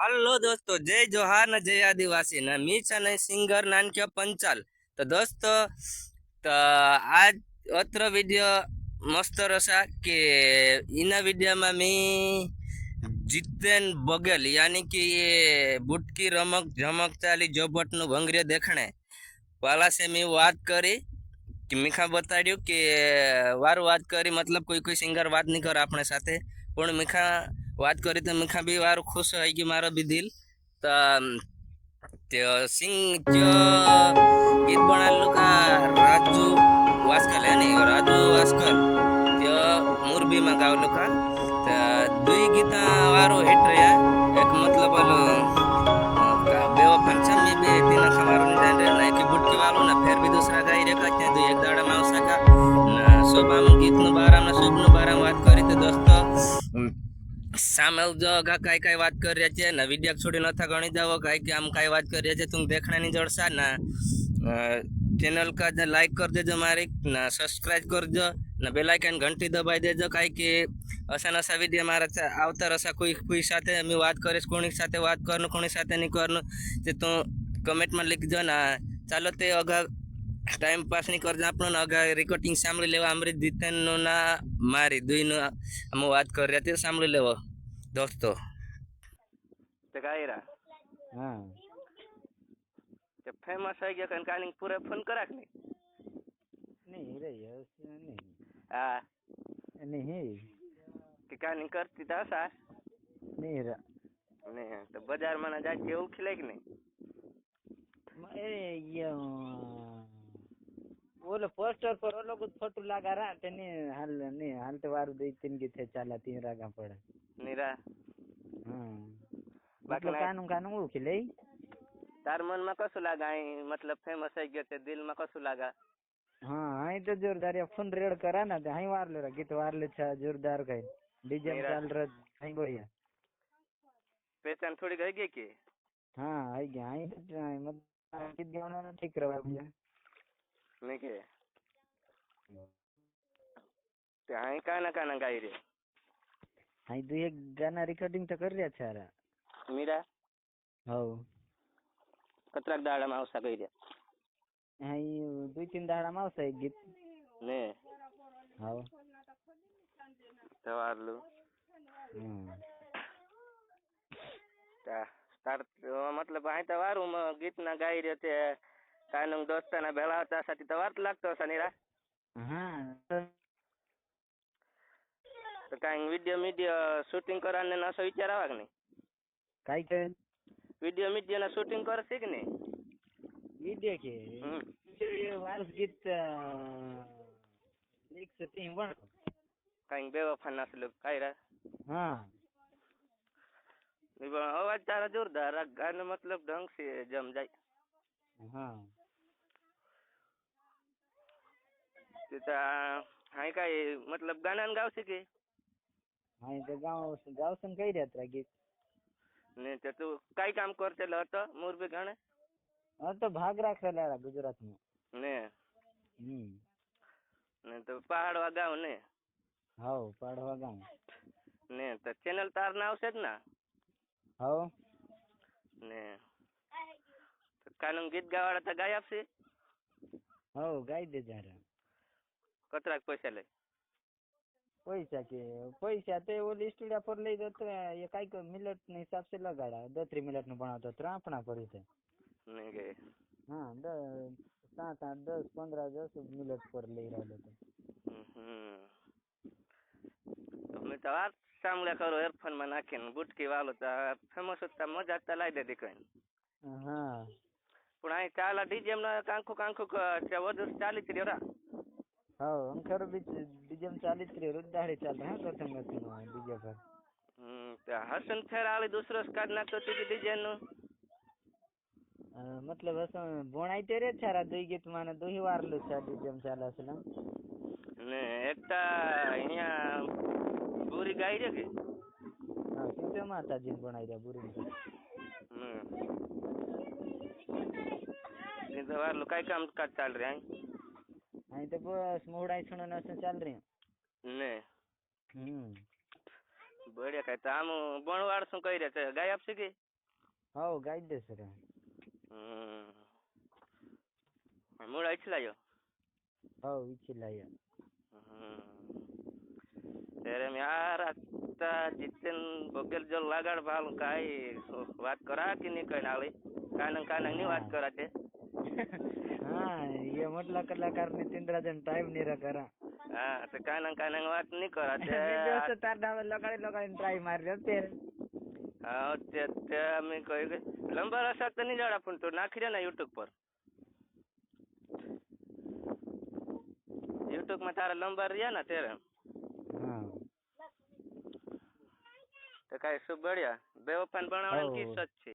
હાલો દોસ્તો, જય જોહાર ને જય આદિવાસી ને मी અને સિંગર નાનક્य पंचाल. तर दोस्त आज अत्र विडियो मस्त रसा की इना विडियो में मी जितेन बघेल यानी कि ये बुटकी रमक झमक चाली जोबट नु भंगरिया देखने वाला से मी बात करी कि मीखा बताड्યું કે વારું વાત કરી મતલબ કોઈ કોઈ સિંગર વાત નહીં કરે આપણે સાથે પણ મીખા વાત કરી તો મીખા બી વારું ખુશ થઈ ગયું મારો બી દિલ તો સિંગ जो गीत बनालो का राजू वास्कल है नहीं राजू वास्कल त्यो मोरबी में गावलो का तो दुई गीता वारो हिट रहा एक मतलब बोलो बेवफा छम्मी बे तीन खमारो जान रे ना कि बुटकी वालो ना फिर भी दूसरा गाई रे का दो एक दाड़ा माउसा का ना सोबाम गीत नु बाराम ना शुभ नु बाराम बात करी तो दोस्तों सामे जगह कई कई बात कर रहे थे ना वीडियो छोड़ी न था गणी जाओ कई कि हम कई बात कर रहे थे तुम देखना नहीं जोड़सा ना चैनल का लाइक कर देजो मारी ना सब्सक्राइब कर दो ना बेल आइकन घंटी दबाई देजो कई कि असा नसा वीडियो मारा आवता रसा कोई कोई साथे मैं बात करीश कोणी साथे बात करनु कोणी साथे नहीं करनु ते तू कमेंट में लिख दो ना चालो ते अगर टाइम पास नहीं कर આપણો અગા રેકોર્ડિંગ સાંભળી લેવા અમૃત જીતનનો ના મારી દુઈનો અમે વાત કરી રહ્યા તે સાંભળી લેવો દોસ્તો તે ગાયરા हाँ તે ફેમસ થઈ ગયો કન કાલિંગ પૂરે ફોન કરાક નહીં नहीं रही है उसमें હા नहीं કે કાલિંગ કરતી તા સા नहीं रहा ને તો બજાર માં ના જાય એવું ખીલે કે નહીં अरे ये वो लोग पोस्टर पर वो लोग फोटो लगा रहा थे नहीं हाल तो वार दो तीन की थे चाला तीन रागा पड़ा નીરા हाँ बाकी मतलब कानून कानून वो खिले તાર મન માં કશું લાગે मतलब फेमस થઈ ગયો તે દિલ માં કશું લાગે हाँ हाई तो जोरदार ये फोन रेड करा ना हाई वार ले रहा गीत वार ले छा जोरदार कहीं डीजे में चल रहा हाई बढ़िया पहचान थोड़ी गई गई की हाँ आई गया हाई मतलब गीत गाना ना ठीक रहा भैया नहीं के ते हाई काना गाई रे हाई दो एक गाना रिकॉर्डिंग तो कर रहा छारा मीरा हो कतराक दाड़ा में आवसा गई रे हाई दो तीन दाड़ा में आवसा एक गीत ने हो तवारलू स्टार्ट मतलब आई तवारू गीत ना गाई रे ते कानून दोस्ताना भेळा होता साठी तवार लागतो सनीरा हाँ तो काई वीडियो शूटिंग कराने ना असं विचार आवा की नाही काय काय वीडियो ना शूटिंग करते की नाही वीडियो के वार्स गीत एक से तीन बन काई बेवफा नसलो काय रा हाँ अवाज तारा जोरदार गाना मतलब ढंग से जम जाए हाँ तिथं हाय काय मतलब गाणं गावसे की हाँ तो गाँव सन कही रहता गीत ने ते तू काय काम करते होतं मोरबी गाणं हाँ तो भाग रखा रहा गुजरात में ने ने तो पहाड़ गाव ने हाँ पढ़वा गाँव ने तो चैनल तार नाव से ना हाँ ने तो कानून गीत गावाड़ा था गाय आपसे हाँ गाई दे जा रहा कतराक पैसा ले पैसा ते वो स्टूडियो पर ले जाते ये काई को मिनट ने हिसाब से लगाड़ा 2-3 मिनट नु बनावतो तो अपना पड़ी थे नहीं गए हाँ 7-8 10-15 मिनट पर ले रहा था मैं तो आज सामने करो एयरफोन में नाखीन बुटकी वालो तो फेमस होता मजा तो लाई दे दिखन हाँ पण आई चाला डीजे में कांखो वधु चालीस रा हाँ अंकर भी डीजे में 40 रे रुदाड़े चल रहा है प्रथम डीजे पर तो हसन फेर आले दूसरो स्काड नाखतो ती डीजे नु मतलब असं बोणाई तेरे छारा दुई गीत माने दुही वारलो छा डीजे में चाला असला ने एकटा અહીંયા પૂરી ગાઈ રે કે हाँ सीते माता जी बोणाई रे बुरी ने तो वार लो काय काम का चाल रे आई तो बस मोड़ाई सुनो न चल रही ने बढ़िया काय तो आम बनवाड़ શું કરી રહ્યા છે ગાય આપશે કે हो कायदेशीर आहे. मूळ ऐकलायो. हो विचारला या. ત્યારે યાર आता जितेन बघेल जो लागाड भाल काय વાત કરા કે નહીં કઈ નાળી કાનંગ ની વાત કરા તે હા એ મોટલા કલાકાર ને ચંદ્રાજન ટાઈમ નહીં કરા. હા તો કાનંગ વાત નહીં કરા તે દિવસ તાર ડાવે લગાડી ટ્રાય મારી અત્યારે. હા તે અમે કહી ગઈ લંબર હશે તો નહીં જાડા પણ તું નાખી દે ને યુટ્યુબ પર. યુટ્યુબ માં તારા નંબર રહ્યા ને ત્યારે હા તો કઈ શું બળ્યા બેવફાન બનાવવાનો કિસ્સો જ છે.